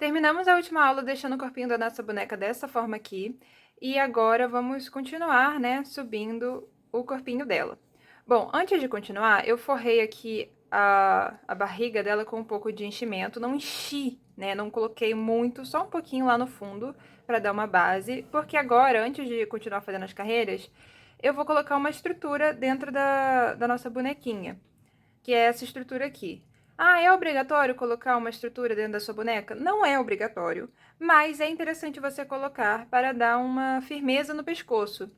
Terminamos a última aula deixando o corpinho da nossa boneca dessa forma aqui. E agora vamos continuar, né, subindo o corpinho dela. Bom, antes de continuar, eu forrei aqui a barriga dela com um pouco de enchimento. Não enchi, né, não coloquei muito, só um pouquinho lá no fundo para dar uma base. Porque agora, antes de continuar fazendo as carreiras, eu vou colocar uma estrutura dentro da nossa bonequinha, que é essa estrutura aqui. Ah, é obrigatório colocar uma estrutura dentro da sua boneca? Não é obrigatório, mas é interessante você colocar para dar uma firmeza no pescoço,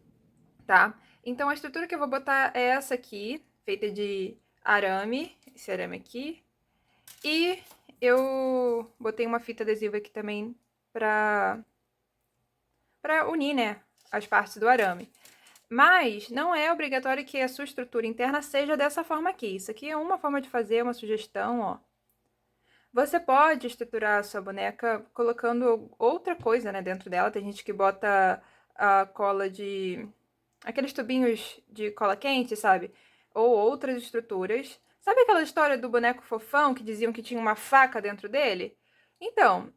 tá? Então, a estrutura que eu vou botar é essa aqui, feita de arame, esse arame aqui. E eu botei uma fita adesiva aqui também para unir, né, as partes do arame. Mas não é obrigatório que a sua estrutura interna seja dessa forma aqui. Isso aqui é uma forma de fazer, uma sugestão, ó. Você pode estruturar a sua boneca colocando outra coisa, né, dentro dela. Tem gente que bota a cola de... aqueles tubinhos de cola quente, sabe? Ou outras estruturas. Sabe aquela história do boneco fofão que diziam que tinha uma faca dentro dele? Então,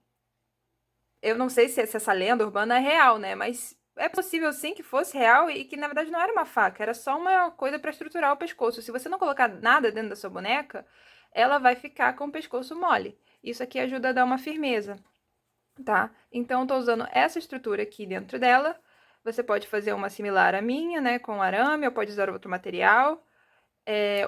eu não sei se essa lenda urbana é real, né? Mas é possível sim que fosse real e que na verdade não era uma faca, era só uma coisa para estruturar o pescoço. Se você não colocar nada dentro da sua boneca, ela vai ficar com o pescoço mole. Isso aqui ajuda a dar uma firmeza, tá? Então eu tô usando essa estrutura aqui dentro dela. Você pode fazer uma similar à minha, né, com arame, ou pode usar outro material.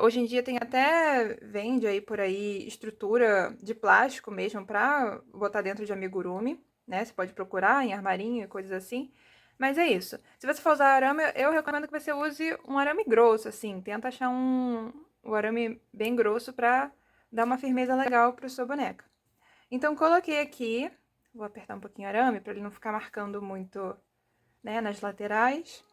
Hoje em dia tem até, vende aí por aí, estrutura de plástico mesmo pra botar dentro de amigurumi, né? Você pode procurar em armarinho e coisas assim. Mas é isso. Se você for usar arame, eu recomendo que você use um arame grosso, assim. Tenta achar um arame bem grosso pra dar uma firmeza legal pra sua boneca. Então, coloquei aqui, vou apertar um pouquinho o arame pra ele não ficar marcando muito, né, nas laterais.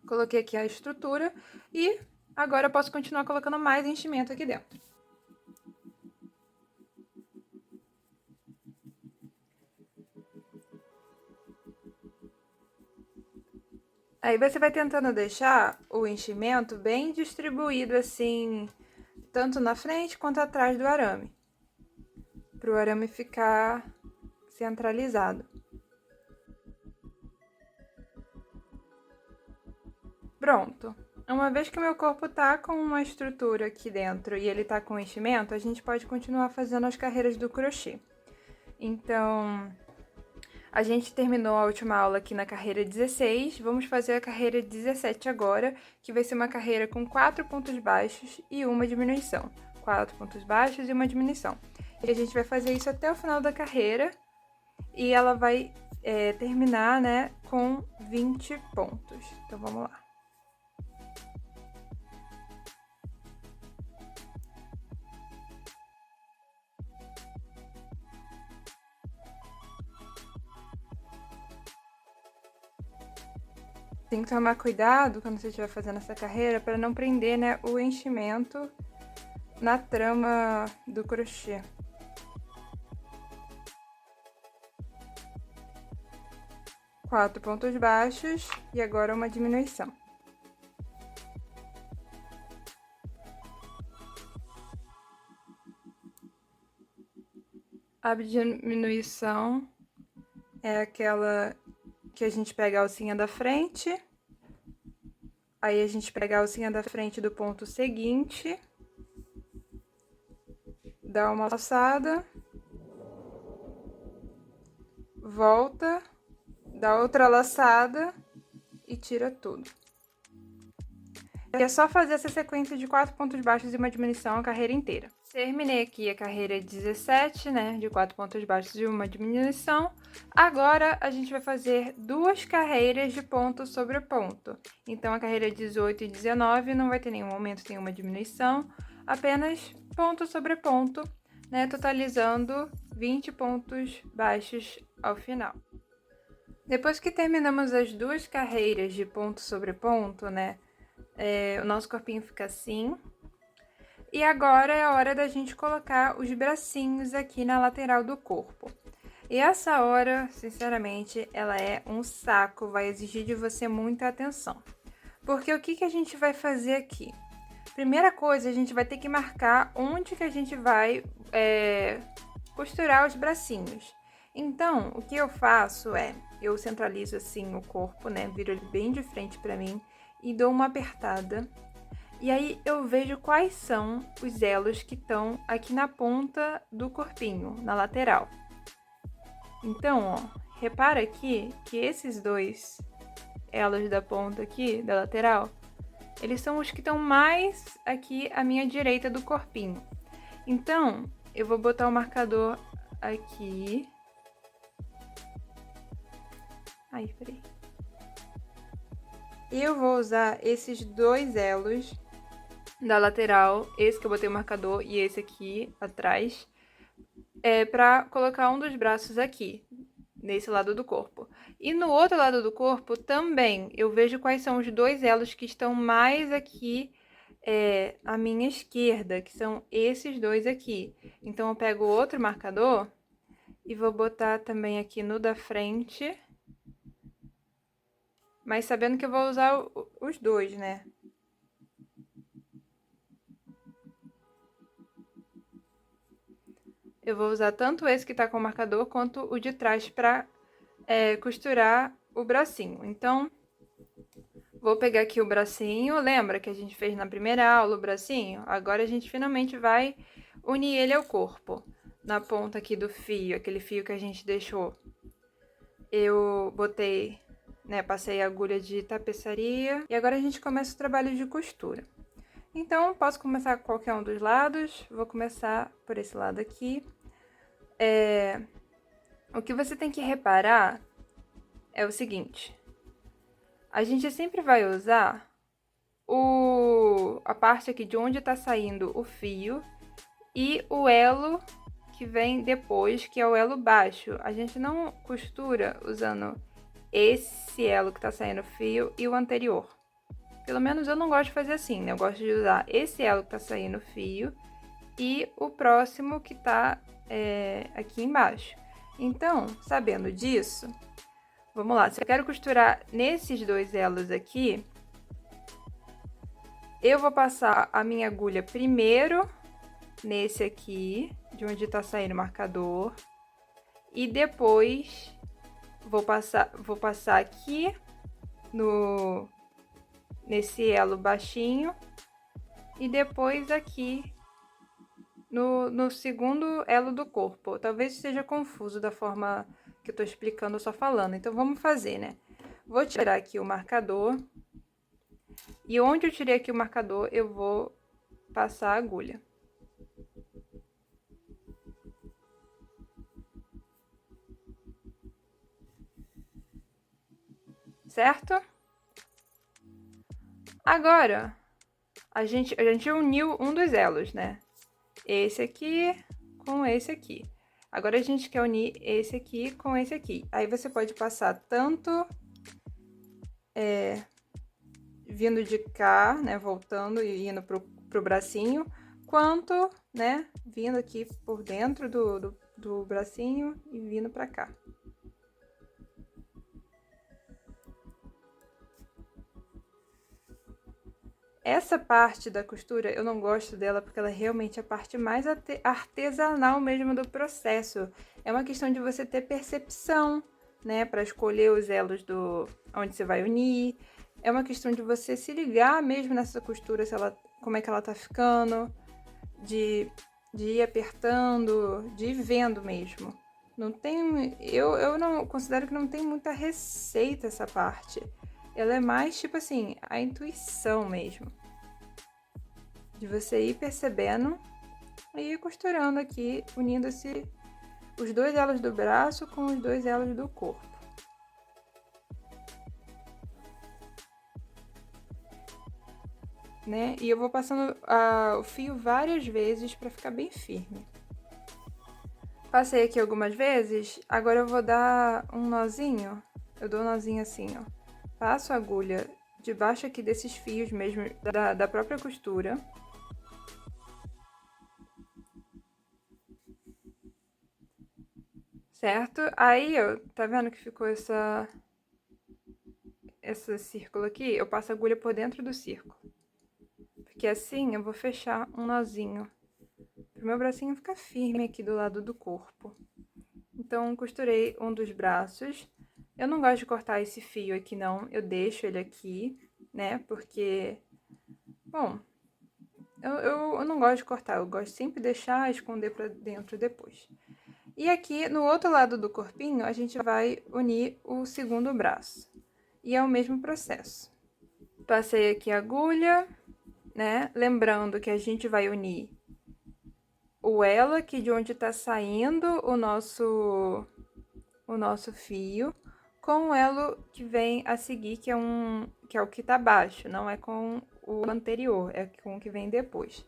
Coloquei aqui a estrutura e agora eu posso continuar colocando mais enchimento aqui dentro. Aí você vai tentando deixar o enchimento bem distribuído assim, tanto na frente quanto atrás do arame, para o arame ficar centralizado. Pronto. Uma vez que o meu corpo tá com uma estrutura aqui dentro e ele tá com enchimento, a gente pode continuar fazendo as carreiras do crochê. Então, a gente terminou a última aula aqui na carreira 16, vamos fazer a carreira 17 agora, que vai ser uma carreira com 4 pontos baixos e uma diminuição. 4 pontos baixos e uma diminuição. E a gente vai fazer isso até o final da carreira e ela vai terminar, né, com 20 pontos. Então, vamos lá. Tem que tomar cuidado quando você estiver fazendo essa carreira para não prender, né, o enchimento na trama do crochê. Quatro pontos baixos e agora uma diminuição. A diminuição é aquela que a gente pega a alcinha da frente, aí a gente pega a alcinha da frente do ponto seguinte, dá uma laçada, volta, dá outra laçada e tira tudo. E é só fazer essa sequência de 4 pontos baixos e uma diminuição a carreira inteira. Terminei aqui a carreira 17, né, de 4 pontos baixos e uma diminuição. Agora, a gente vai fazer 2 carreiras de ponto sobre ponto. Então, a carreira 18 e 19 não vai ter nenhum aumento, nenhuma diminuição, apenas ponto sobre ponto, né, totalizando 20 pontos baixos ao final. Depois que terminamos as 2 carreiras de ponto sobre ponto, né, o nosso corpinho fica assim. E agora é a hora da gente colocar os bracinhos aqui na lateral do corpo. E essa hora, sinceramente, ela é um saco, vai exigir de você muita atenção. Porque o que a gente vai fazer aqui? Primeira coisa, a gente vai ter que marcar onde que a gente vai costurar os bracinhos. Então, o que eu faço é, eu centralizo assim o corpo, né? Viro ele bem de frente pra mim e dou uma apertada. E aí eu vejo quais são os elos que estão aqui na ponta do corpinho, na lateral. Então, ó, repara aqui que esses dois elos da ponta aqui, da lateral, eles são os que estão mais aqui à minha direita do corpinho. Então, eu vou botar o marcador aqui. Aí, peraí. Eu vou usar esses dois elos da lateral, esse que eu botei o marcador e esse aqui atrás, pra colocar um dos braços aqui, nesse lado do corpo. E no outro lado do corpo também, eu vejo quais são os dois elos que estão mais aqui à minha esquerda, que são esses dois aqui. Então, eu pego outro marcador e vou botar também aqui no da frente, mas sabendo que eu vou usar os dois, né? Eu vou usar tanto esse que tá com o marcador, quanto o de trás pra costurar o bracinho. Então, vou pegar aqui o bracinho, lembra que a gente fez na primeira aula o bracinho? Agora a gente finalmente vai unir ele ao corpo. Na ponta aqui do fio, aquele fio que a gente deixou, eu botei, né, passei a agulha de tapeçaria. E agora a gente começa o trabalho de costura. Então, posso começar com qualquer um dos lados. Vou começar por esse lado aqui. O que você tem que reparar é o seguinte. A gente sempre vai usar a parte aqui de onde tá saindo o fio e o elo que vem depois, que é o elo baixo. A gente não costura usando esse elo que tá saindo o fio e o anterior. Pelo menos eu não gosto de fazer assim, né? Eu gosto de usar esse elo que tá saindo o fio e o próximo que tá aqui embaixo. Então, sabendo disso, vamos lá. Se eu quero costurar nesses dois elos aqui, eu vou passar a minha agulha primeiro nesse aqui, de onde tá saindo o marcador, e depois vou passar aqui nesse elo baixinho e depois aqui no segundo elo do corpo. Talvez seja confuso da forma que eu tô explicando só falando. Então, vamos fazer, né? Vou tirar aqui o marcador. E onde eu tirei aqui o marcador, eu vou passar a agulha. Certo? Agora, a gente uniu um dos elos, né? Esse aqui com esse aqui. Agora, a gente quer unir esse aqui com esse aqui. Aí, você pode passar tanto vindo de cá, né? Voltando e indo pro bracinho, quanto, né? Vindo aqui por dentro do bracinho e vindo pra cá. Essa parte da costura, eu não gosto dela porque ela é realmente a parte mais artesanal mesmo do processo. É uma questão de você ter percepção, né, para escolher os elos onde você vai unir. É uma questão de você se ligar mesmo nessa costura, como é que ela tá ficando, de ir apertando, de ir vendo mesmo. Não tem, eu não considero que não tem muita receita essa parte. Ela é mais tipo assim, a intuição mesmo. De você ir percebendo e ir costurando aqui, unindo os dois elos do braço com os dois elos do corpo. Né? E eu vou passando o fio várias vezes para ficar bem firme. Passei aqui algumas vezes, agora eu vou dar um nozinho. Eu dou um nozinho assim, ó. Passo a agulha debaixo aqui desses fios mesmo, da própria costura. Certo? Aí, ó, tá vendo que ficou esse círculo aqui? Eu passo a agulha por dentro do círculo. Porque assim eu vou fechar um nozinho pro meu bracinho ficar firme aqui do lado do corpo. Então, costurei um dos braços. Eu não gosto de cortar esse fio aqui, não. Eu deixo ele aqui, né? Porque, bom, eu não gosto de cortar. Eu gosto sempre de deixar, esconder pra dentro depois. E aqui, no outro lado do corpinho, a gente vai unir o segundo braço. E é o mesmo processo. Passei aqui a agulha, né? Lembrando que a gente vai unir o elo aqui de onde tá saindo o nosso fio com o elo que vem a seguir, que é o que tá abaixo, não é com o anterior, é com o que vem depois.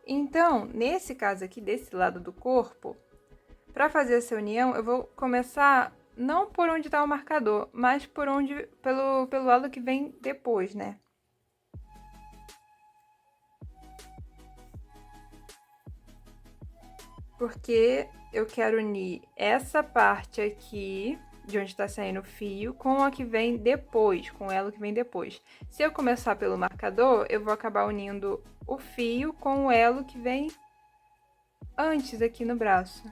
Então, nesse caso aqui, desse lado do corpo, para fazer essa união, eu vou começar não por onde tá o marcador, mas por onde, pelo elo que vem depois, né? Porque eu quero unir essa parte aqui, de onde tá saindo o fio, com a que vem depois, com o elo que vem depois. Se eu começar pelo marcador, eu vou acabar unindo o fio com o elo que vem antes aqui no braço.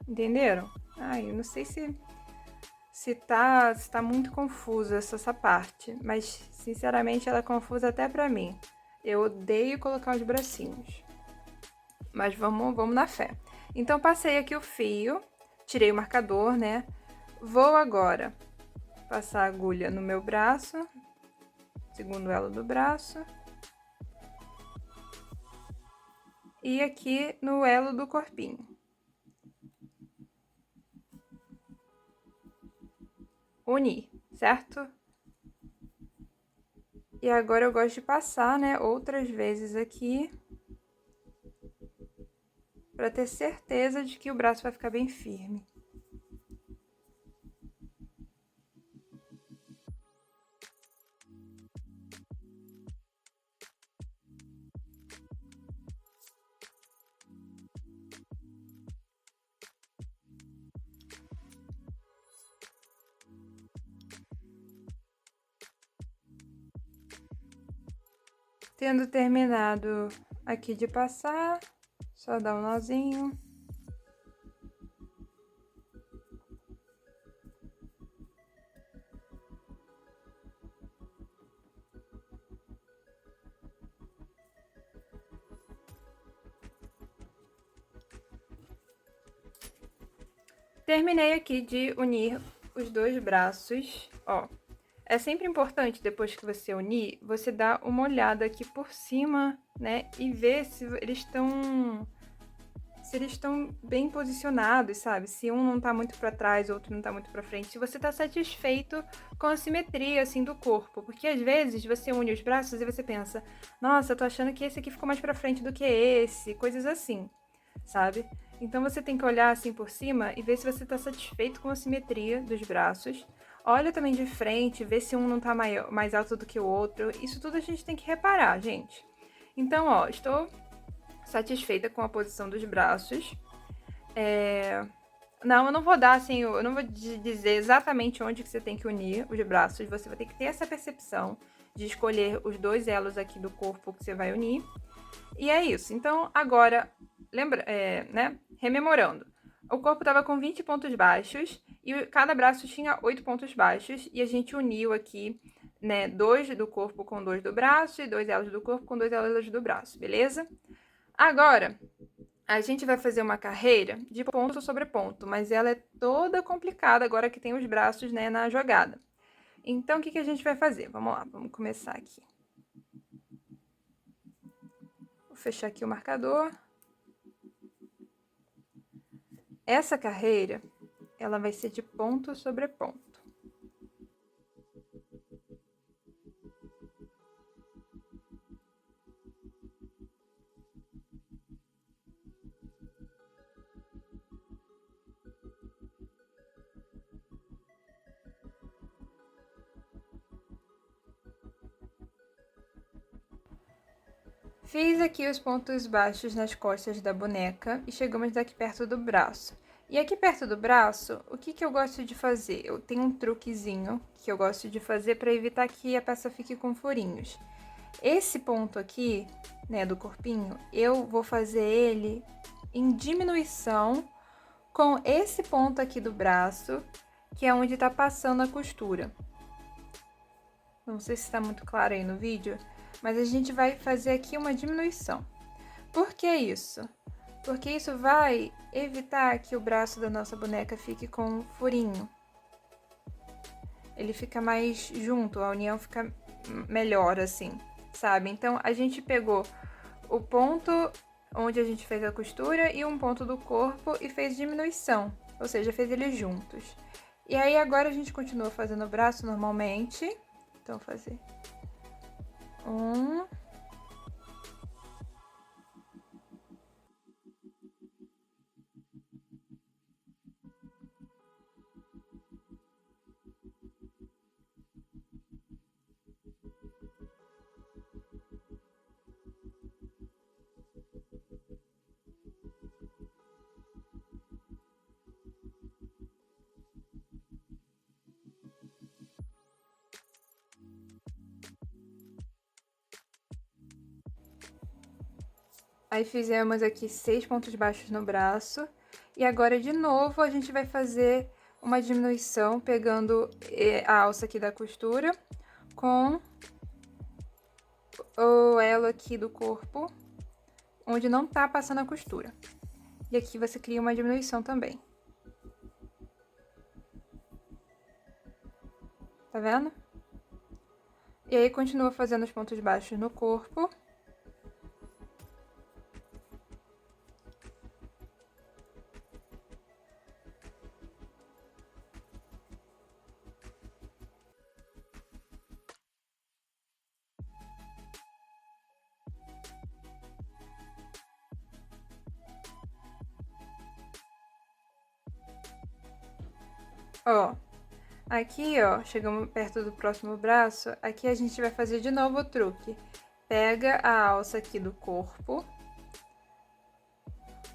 Entenderam? Ai, eu não sei se tá muito confusa essa parte, mas sinceramente ela é confusa até pra mim. Eu odeio colocar os bracinhos. Mas vamos na fé. Então, passei aqui o fio, tirei o marcador, né? Vou agora passar a agulha no meu braço, segundo elo do braço. E aqui no elo do corpinho. Unir, certo? E agora eu gosto de passar, né, outras vezes aqui, para ter certeza de que o braço vai ficar bem firme. Tendo terminado aqui de passar, só dar um nozinho. Terminei aqui de unir os dois braços, ó. É sempre importante, depois que você unir, você dar uma olhada aqui por cima, né? E ver se eles estão bem posicionados, sabe? Se um não tá muito para trás, o outro não tá muito para frente. Se você tá satisfeito com a simetria, assim, do corpo. Porque às vezes você une os braços e você pensa, nossa, eu tô achando que esse aqui ficou mais para frente do que esse, coisas assim, sabe? Então você tem que olhar assim por cima e ver se você tá satisfeito com a simetria dos braços. Olha também de frente, vê se um não tá mais alto do que o outro. Isso tudo a gente tem que reparar, gente. Então, ó, estou satisfeita com a posição dos braços. Não, eu não vou dar assim, eu não vou dizer exatamente onde que você tem que unir os braços. Você vai ter que ter essa percepção de escolher os dois elos aqui do corpo que você vai unir. E é isso. Então, agora, lembra, né? Rememorando. O corpo estava com 20 pontos baixos e cada braço tinha 8 pontos baixos. E a gente uniu aqui, né, 2 do corpo com 2 do braço e 2 elos do corpo com 2 elos do braço, beleza? Agora, a gente vai fazer uma carreira de ponto sobre ponto, mas ela é toda complicada agora que tem os braços, né, na jogada. Então, o que a gente vai fazer? Vamos lá, vamos começar aqui. Vou fechar aqui o marcador. Essa carreira, ela vai ser de ponto sobre ponto. Fiz aqui os pontos baixos nas costas da boneca e chegamos aqui perto do braço. E aqui perto do braço, o que eu gosto de fazer? Eu tenho um truquezinho que eu gosto de fazer para evitar que a peça fique com furinhos. Esse ponto aqui, né, do corpinho, eu vou fazer ele em diminuição com esse ponto aqui do braço, que é onde tá passando a costura. Não sei se está muito claro aí no vídeo, mas a gente vai fazer aqui uma diminuição. Por que isso? Porque isso vai evitar que o braço da nossa boneca fique com um furinho. Ele fica mais junto, a união fica melhor assim, sabe? Então, a gente pegou o ponto onde a gente fez a costura e um ponto do corpo e fez diminuição, ou seja, fez eles juntos. E aí, agora a gente continua fazendo o braço normalmente. Então, vou fazer um... Aí fizemos aqui 6 pontos baixos no braço. E agora, de novo, a gente vai fazer uma diminuição, pegando a alça aqui da costura com o elo aqui do corpo, onde não tá passando a costura. E aqui você cria uma diminuição também. Tá vendo? E aí, continua fazendo os pontos baixos no corpo. Ó, aqui, ó, chegamos perto do próximo braço, aqui a gente vai fazer de novo o truque. Pega a alça aqui do corpo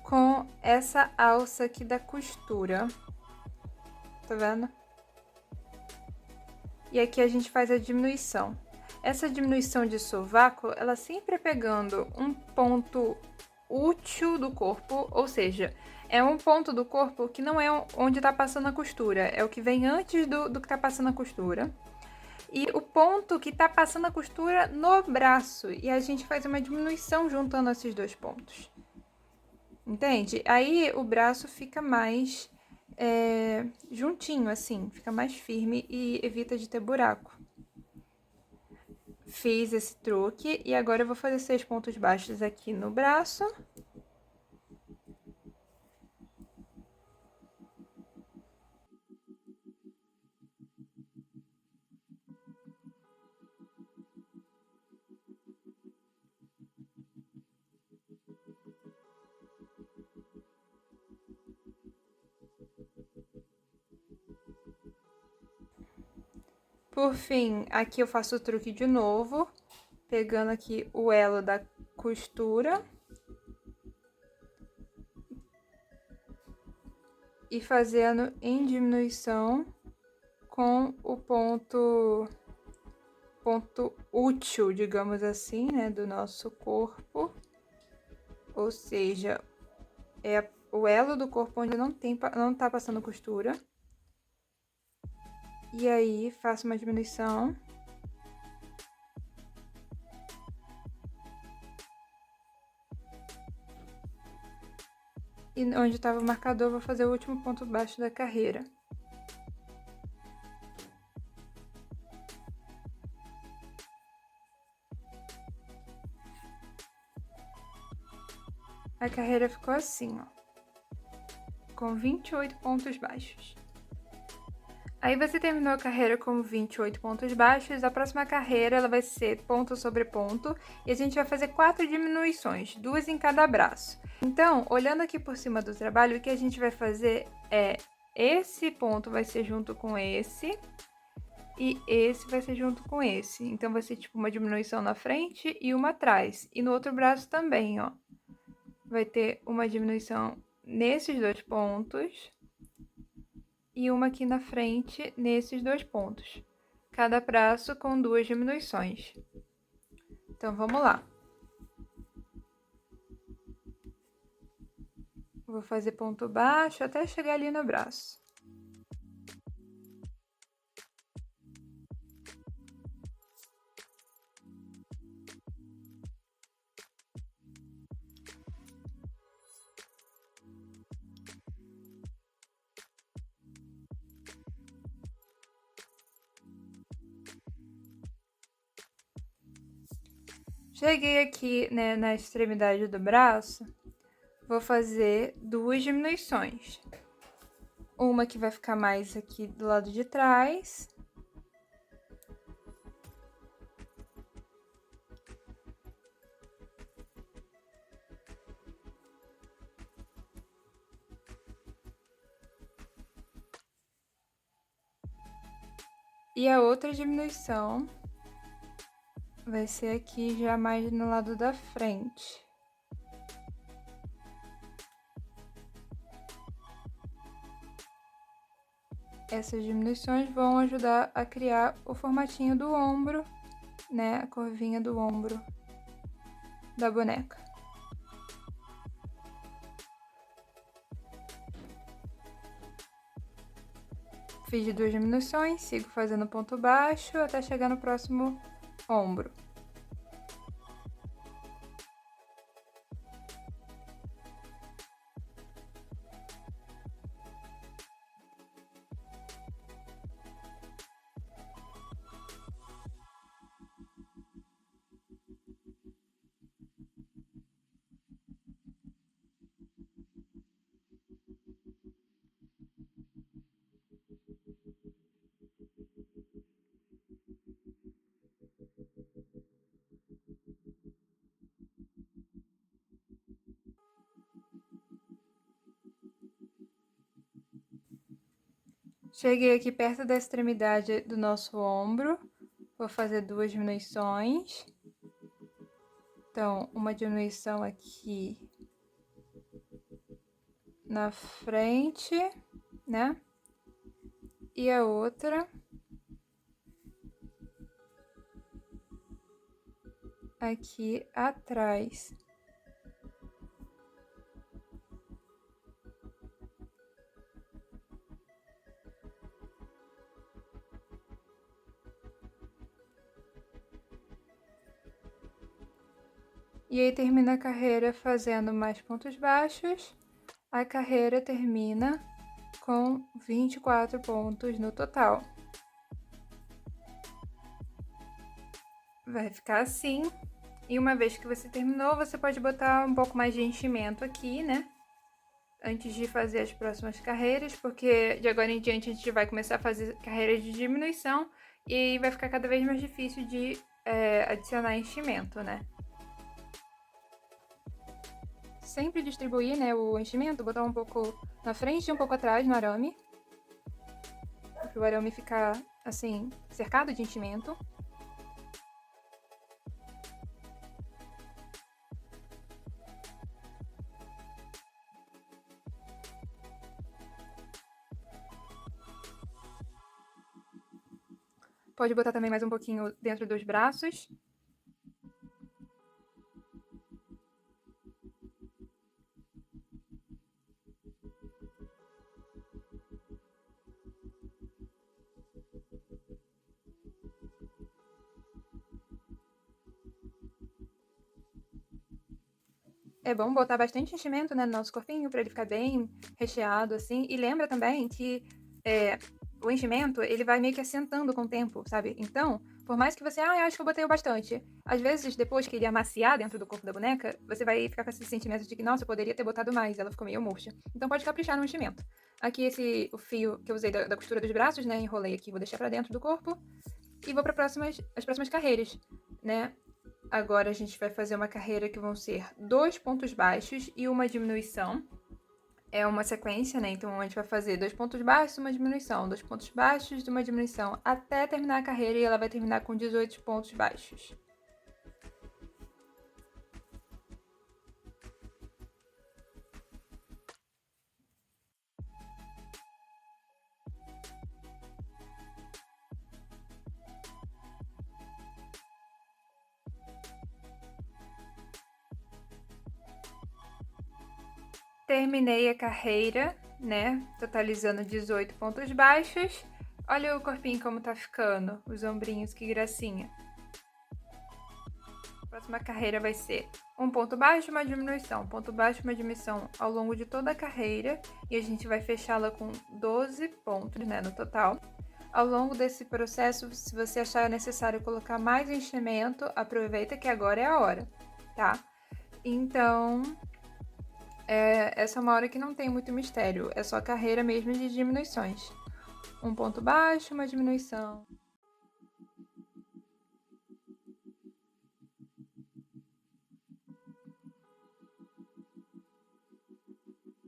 com essa alça aqui da costura, tá vendo? E aqui a gente faz a diminuição. Essa diminuição de sovaco, ela sempre é pegando um ponto útil do corpo, ou seja, é um ponto do corpo que não é onde tá passando a costura, é o que vem antes do que tá passando a costura. E o ponto que tá passando a costura no braço, e a gente faz uma diminuição juntando esses dois pontos. Entende? Aí o braço fica mais juntinho, assim, fica mais firme e evita de ter buraco. Fiz esse truque e agora eu vou fazer 6 pontos baixos aqui no braço. Por fim, aqui eu faço o truque de novo, pegando aqui o elo da costura e fazendo em diminuição com o ponto útil, digamos assim, né, do nosso corpo. Ou seja, é o elo do corpo onde não tá passando costura. E aí, faço uma diminuição. E onde estava o marcador, vou fazer o último ponto baixo da carreira. A carreira ficou assim, ó, com 28 pontos baixos. Aí você terminou a carreira com 28 pontos baixos, a próxima carreira ela vai ser ponto sobre ponto, e a gente vai fazer 4 diminuições, 2 em cada braço. Então, olhando aqui por cima do trabalho, o que a gente vai fazer é, esse ponto vai ser junto com esse, e esse vai ser junto com esse. Então, vai ser tipo uma diminuição na frente e uma atrás. E no outro braço também, ó, vai ter uma diminuição nesses dois pontos e uma aqui na frente nesses dois pontos. Cada braço com 2 diminuições. Então, vamos lá. Vou fazer ponto baixo até chegar ali no braço. Cheguei aqui, né, na extremidade do braço, vou fazer 2 diminuições. Uma que vai ficar mais aqui do lado de trás. E a outra diminuição vai ser aqui já mais no lado da frente. Essas diminuições vão ajudar a criar o formatinho do ombro, né? A curvinha do ombro da boneca. Fiz 2 diminuições, sigo fazendo ponto baixo até chegar no próximo ombro. Cheguei aqui perto da extremidade do nosso ombro, vou fazer 2 diminuições. Então, uma diminuição aqui na frente, né? E a outra aqui atrás. E aí termina a carreira fazendo mais pontos baixos. A carreira termina com 24 pontos no total. Vai ficar assim. E uma vez que você terminou, você pode botar um pouco mais de enchimento aqui, né? Antes de fazer as próximas carreiras, porque de agora em diante a gente vai começar a fazer carreiras de diminuição e aí vai ficar cada vez mais difícil de adicionar enchimento, né? Sempre distribuir, né, o enchimento, botar um pouco na frente e um pouco atrás no arame, para o arame ficar, assim, cercado de enchimento. Pode botar também mais um pouquinho dentro dos braços. É bom botar bastante enchimento, né, no nosso corpinho, para ele ficar bem recheado, assim. E lembra também que o enchimento, ele vai meio que assentando com o tempo, sabe? Então, por mais que você, acho que eu botei o bastante. Às vezes, depois que ele amaciar dentro do corpo da boneca, você vai ficar com esse sentimento de que, nossa, eu poderia ter botado mais, ela ficou meio murcha. Então pode caprichar no enchimento. Aqui o fio que eu usei da costura dos braços, né, enrolei aqui, vou deixar pra dentro do corpo. E vou para as próximas carreiras, né? Agora a gente vai fazer uma carreira que vão ser 2 pontos baixos e uma diminuição. É uma sequência, né? Então a gente vai fazer 2 pontos baixos, uma diminuição, 2 pontos baixos, uma diminuição, até terminar a carreira e ela vai terminar com 18 pontos baixos. terminei a carreira, né? Totalizando 18 pontos baixos. Olha o corpinho como tá ficando, os ombrinhos, que gracinha. A próxima carreira vai ser um ponto baixo e uma diminuição. Um ponto baixo e uma diminuição ao longo de toda a carreira. E a gente vai fechá-la com 12 pontos, né, no total. Ao longo desse processo, se você achar necessário colocar mais enchimento, aproveita que agora é a hora, tá? Então, essa é uma hora que não tem muito mistério, é só carreira mesmo de diminuições. Um ponto baixo, uma diminuição.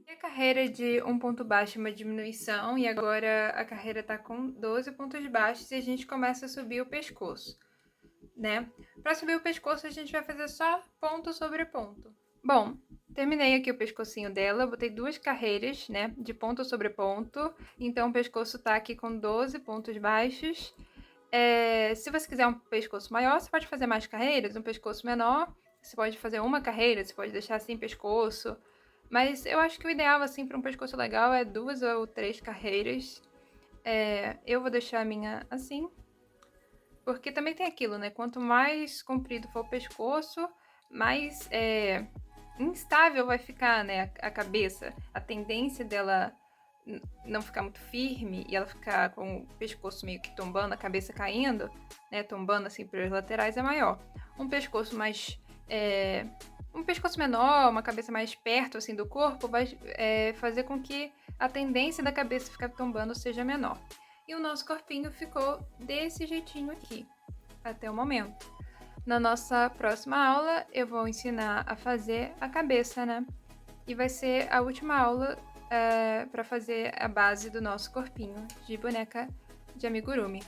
E a carreira de um ponto baixo, uma diminuição, e agora a carreira tá com 12 pontos baixos e a gente começa a subir o pescoço, né? Para subir o pescoço, a gente vai fazer só ponto sobre ponto. Bom, terminei aqui o pescocinho dela, botei 2 carreiras, né, de ponto sobre ponto, então o pescoço tá aqui com 12 pontos baixos. Se você quiser um pescoço maior, você pode fazer mais carreiras, um pescoço menor, você pode fazer uma carreira, você pode deixar sem pescoço, mas eu acho que o ideal, assim, para um pescoço legal é 2 ou 3 carreiras. Eu vou deixar a minha assim, porque também tem aquilo, né? Quanto mais comprido for o pescoço, mais instável vai ficar, né, a cabeça. A tendência dela não ficar muito firme e ela ficar com o pescoço meio que tombando, a cabeça caindo, né, tombando assim para as laterais é maior. Um pescoço mais um pescoço menor, uma cabeça mais perto assim do corpo vai fazer com que a tendência da cabeça ficar tombando seja menor. E o nosso corpinho ficou desse jeitinho aqui, até o momento. Na nossa próxima aula, eu vou ensinar a fazer a cabeça, né? E vai ser a última aula para fazer a base do nosso corpinho de boneca de amigurumi.